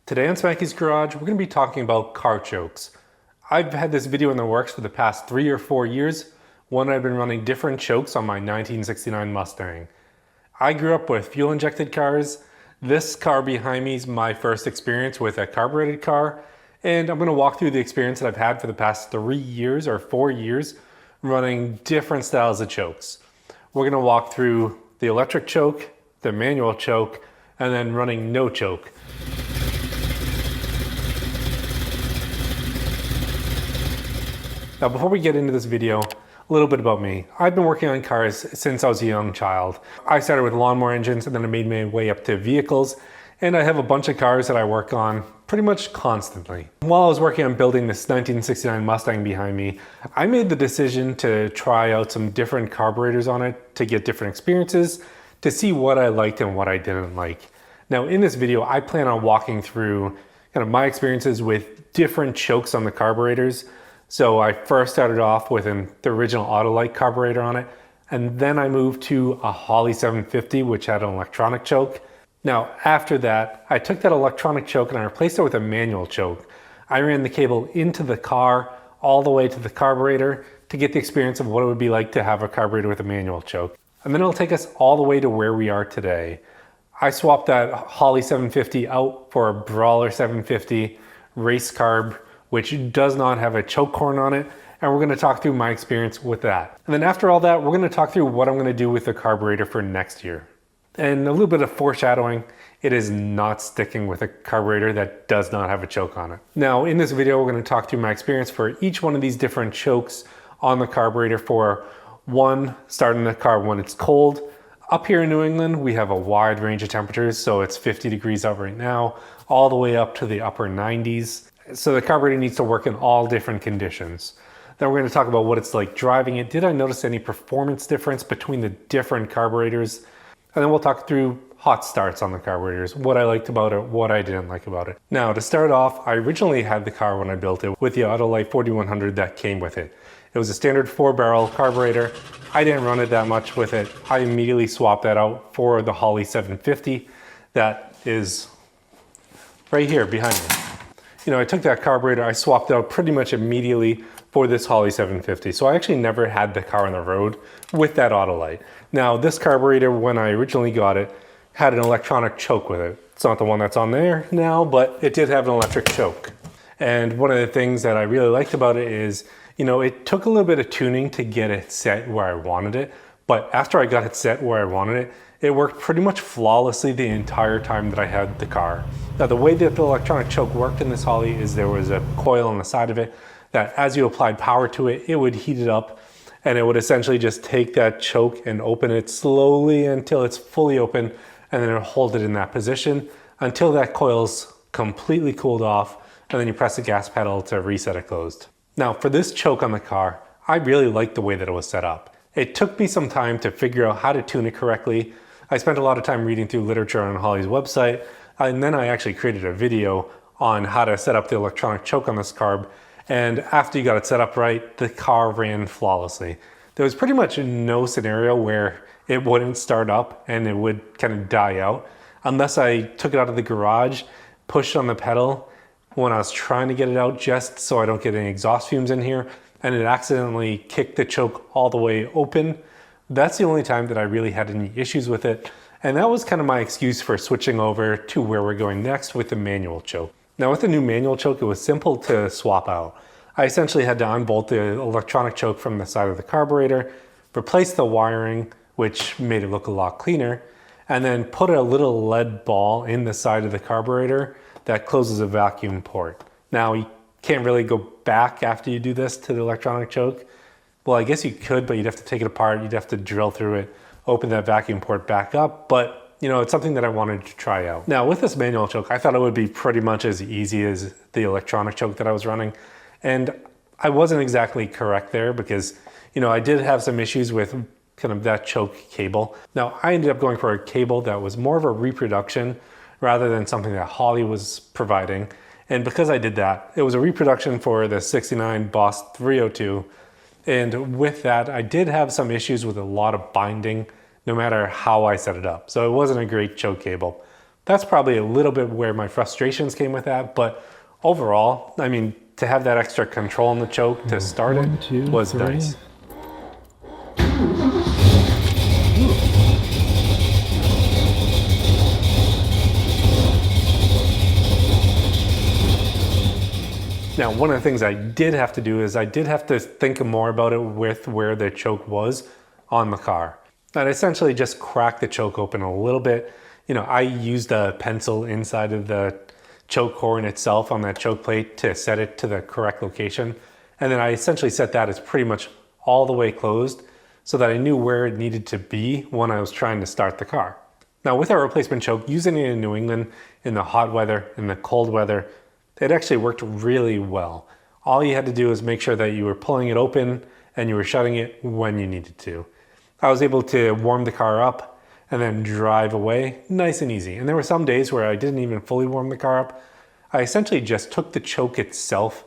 Today on Smackey's Garage, we're going to be talking about car chokes. I've had this video in the works for the past 3 or 4 years. One, I've been running different chokes on my 1969 Mustang. I grew up with fuel injected cars. This car behind me is my first experience with a carbureted car. And I'm going to walk through the experience that I've had for the past 3 years or 4 years running different styles of chokes. We're going to walk through the electric choke, the manual choke, and then running no choke. Now, before we get into this video, a little bit about me. I've been working on cars since I was a young child. I started with lawnmower engines and then I made my way up to vehicles, and I have a bunch of cars that I work on pretty much constantly. While I was working on building this 1969 Mustang behind me, I made the decision to try out some different carburetors on it to get different experiences, to see what I liked and what I didn't like. Now, in this video, I plan on walking through kind of my experiences with different chokes on the carburetors. So I first started off with the original Autolite carburetor on it, and then I moved to a Holley 750, which had an electronic choke. Now, after that, I took that electronic choke and I replaced it with a manual choke. I ran the cable into the car all the way to the carburetor to get the experience of what it would be like to have a carburetor with a manual choke. And then it'll take us all the way to where we are today. I swapped that Holley 750 out for a Brawler 750 race carb, which does not have a choke horn on it, and we're going to talk through my experience with that. And then after all that, we're going to talk through what I'm going to do with the carburetor for next year. And a little bit of foreshadowing, it is not sticking with a carburetor that does not have a choke on it. Now, in this video, we're going to talk through my experience for each one of these different chokes on the carburetor for one, starting the car when it's cold. Up here in New England, we have a wide range of temperatures, so it's 50 degrees out right now, all the way up to the upper 90s. So the carburetor needs to work in all different conditions. Then we're going to talk about what it's like driving it. Did I notice any performance difference between the different carburetors? And then we'll talk through hot starts on the carburetors, what I liked about it, what I didn't like about it. Now, to start off, I originally had the car when I built it with the Autolite 4100 that came with it. It was a standard 4-barrel carburetor. I didn't run it that much with it. I immediately swapped that out for the Holley 750 that is right here behind me. You know, I took that carburetor, I swapped it out pretty much immediately for this Holley 750. So I actually never had the car on the road with that Autolite. Now, this carburetor, when I originally got it, had an electronic choke with it. It's not the one that's on there now, but it did have an electric choke. And one of the things that I really liked about it is, you know, it took a little bit of tuning to get it set where I wanted it. But after I got it set where I wanted it, it worked pretty much flawlessly the entire time that I had the car. Now, the way that the electronic choke worked in this Holley is there was a coil on the side of it that as you applied power to it, it would heat it up, and it would essentially just take that choke and open it slowly until it's fully open, and then it would hold it in that position until that coil's completely cooled off, and then you press the gas pedal to reset it closed. Now, for this choke on the car, I really liked the way that it was set up. It took me some time to figure out how to tune it correctly. I spent a lot of time reading through literature on Holley's website, and then I actually created a video on how to set up the electronic choke on this carb. And after you got it set up right, the car ran flawlessly. There was pretty much no scenario where it wouldn't start up and it would kind of die out, unless I took it out of the garage, pushed on the pedal when I was trying to get it out just so I don't get any exhaust fumes in here, and it accidentally kicked the choke all the way open. That's the only time that I really had any issues with it. And that was kind of my excuse for switching over to where we're going next with the manual choke. Now, with the new manual choke, it was simple to swap out. I essentially had to unbolt the electronic choke from the side of the carburetor, replace the wiring, which made it look a lot cleaner, and then put a little lead ball in the side of the carburetor that closes a vacuum port. Now, you can't really go back after you do this to the electronic choke. Well, I guess you could, but you'd have to take it apart. You'd have to drill through it, open that vacuum port back up. But, you know, it's something that I wanted to try out. Now, with this manual choke, I thought it would be pretty much as easy as the electronic choke that I was running. And I wasn't exactly correct there because, you know, I did have some issues with kind of that choke cable. Now, I ended up going for a cable that was more of a reproduction rather than something that Holley was providing. And because I did that, it was a reproduction for the 69 Boss 302. And with that, I did have some issues with a lot of binding, no matter how I set it up. So it wasn't a great choke cable. That's probably a little bit where my frustrations came with that, but overall, I mean, to have that extra control on the choke to start it was nice. Now, one of the things I did have to do is I did have to think more about it with where the choke was on the car. I'd essentially just crack the choke open a little bit. You know, I used a pencil inside of the choke horn itself on that choke plate to set it to the correct location. And then I essentially set that as pretty much all the way closed so that I knew where it needed to be when I was trying to start the car. Now, with our replacement choke, using it in New England in the hot weather, in the cold weather, it actually worked really well. All you had to do is make sure that you were pulling it open and you were shutting it when you needed to. I was able to warm the car up and then drive away nice and easy. And there were some days where I didn't even fully warm the car up. I essentially just took the choke itself,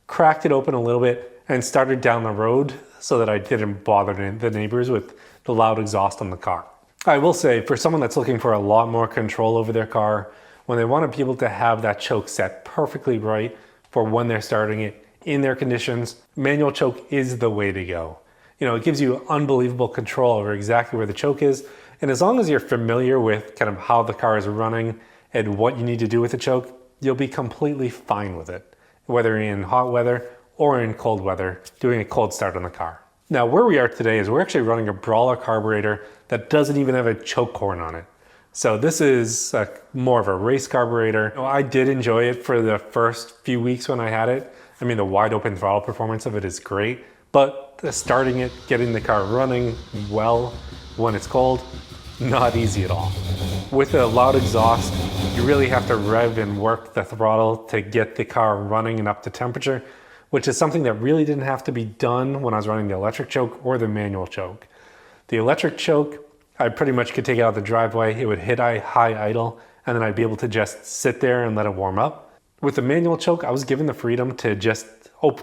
cracked it open a little bit, and started down the road so that I didn't bother the neighbors with the loud exhaust on the car. I will say, for someone that's looking for a lot more control over their car, when they want to be able to have that choke set perfectly right for when they're starting it in their conditions, manual choke is the way to go. You know, it gives you unbelievable control over exactly where the choke is. And as long as you're familiar with kind of how the car is running and what you need to do with the choke, you'll be completely fine with it, whether you're in hot weather or in cold weather, doing a cold start on the car. Now, where we are today is we're actually running a Brawler carburetor that doesn't even have a choke horn on it. So this is more of a race carburetor. I did enjoy it for the first few weeks when I had it. I mean, the wide open throttle performance of it is great, but starting it, getting the car running well when it's cold, not easy at all. With a loud exhaust, you really have to rev and work the throttle to get the car running and up to temperature, which is something that really didn't have to be done when I was running the electric choke or the manual choke. The electric choke, I pretty much could take it out of the driveway, it would hit high idle, and then I'd be able to just sit there and let it warm up. With the manual choke, I was given the freedom to just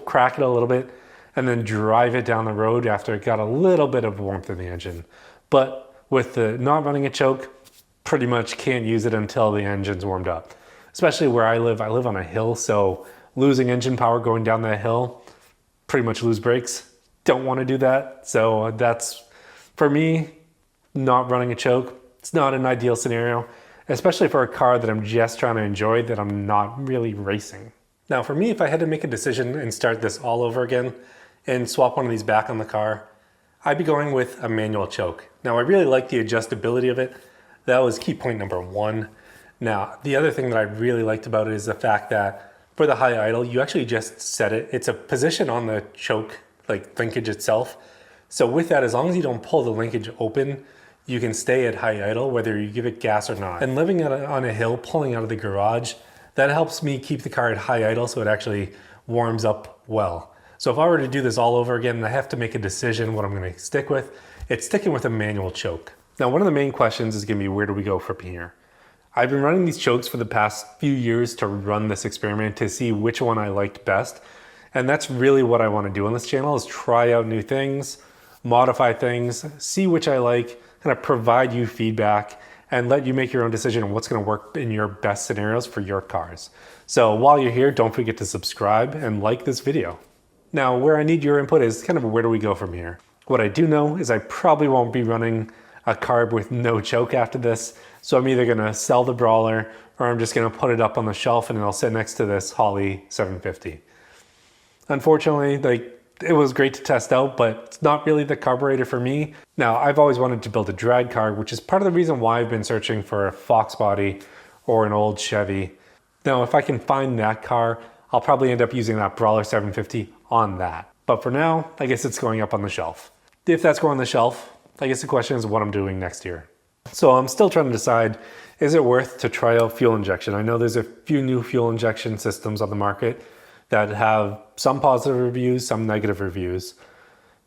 crack it a little bit and then drive it down the road after it got a little bit of warmth in the engine. But with the not running a choke, pretty much can't use it until the engine's warmed up. Especially where I live on a hill, so losing engine power going down that hill, pretty much lose brakes. Don't want to do that. So that's, for me, not running a choke. It's not an ideal scenario, especially for a car that I'm just trying to enjoy, that I'm not really racing. Now for me, if I had to make a decision and start this all over again and swap one of these back on the car, I'd be going with a manual choke. Now I really like the adjustability of it. That was key point number one. Now, the other thing that I really liked about it is the fact that for the high idle, you actually just set it. It's a position on the choke, like linkage itself. So with that, as long as you don't pull the linkage open, you can stay at high idle, whether you give it gas or not. And living on a hill, pulling out of the garage, that helps me keep the car at high idle so it actually warms up well. So if I were to do this all over again and I have to make a decision what I'm gonna stick with, it's sticking with a manual choke. Now, one of the main questions is gonna be, where do we go from here? I've been running these chokes for the past few years to run this experiment to see which one I liked best. And that's really what I wanna do on this channel, is try out new things, modify things, see which I like, kind of provide you feedback and let you make your own decision on what's going to work in your best scenarios for your cars. So while you're here, don't forget to subscribe and like this video. Now, where I need your input is kind of where do we go from here? What I do know is I probably won't be running a carb with no choke after this. So I'm either going to sell the Brawler or I'm just going to put it up on the shelf and it'll sit next to this Holley 750. Unfortunately, it was great to test out, but it's not really the carburetor for me. Now, I've always wanted to build a drag car, which is part of the reason why I've been searching for a Fox body or an old Chevy. Now, if I can find that car, I'll probably end up using that Brawler 750 on that. But for now, I guess it's going up on the shelf. If that's going on the shelf, I guess the question is what I'm doing next year. So I'm still trying to decide, is it worth to try out fuel injection? I know there's a few new fuel injection systems on the market that have some positive reviews, some negative reviews.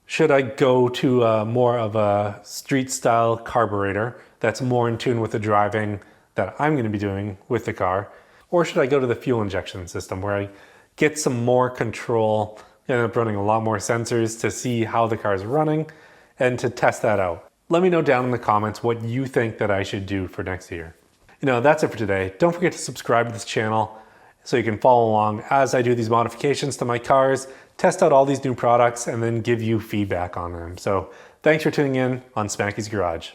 Should I go to more of a street style carburetor that's more in tune with the driving that I'm going to be doing with the car? Or should I go to the fuel injection system where I get some more control, end up running a lot more sensors to see how the car is running and to test that out? Let me know down in the comments what you think that I should do for next year. That's it for today. Don't forget to subscribe to this channel so you can follow along as I do these modifications to my cars, test out all these new products, and then give you feedback on them. So thanks for tuning in on Smackey's Garage.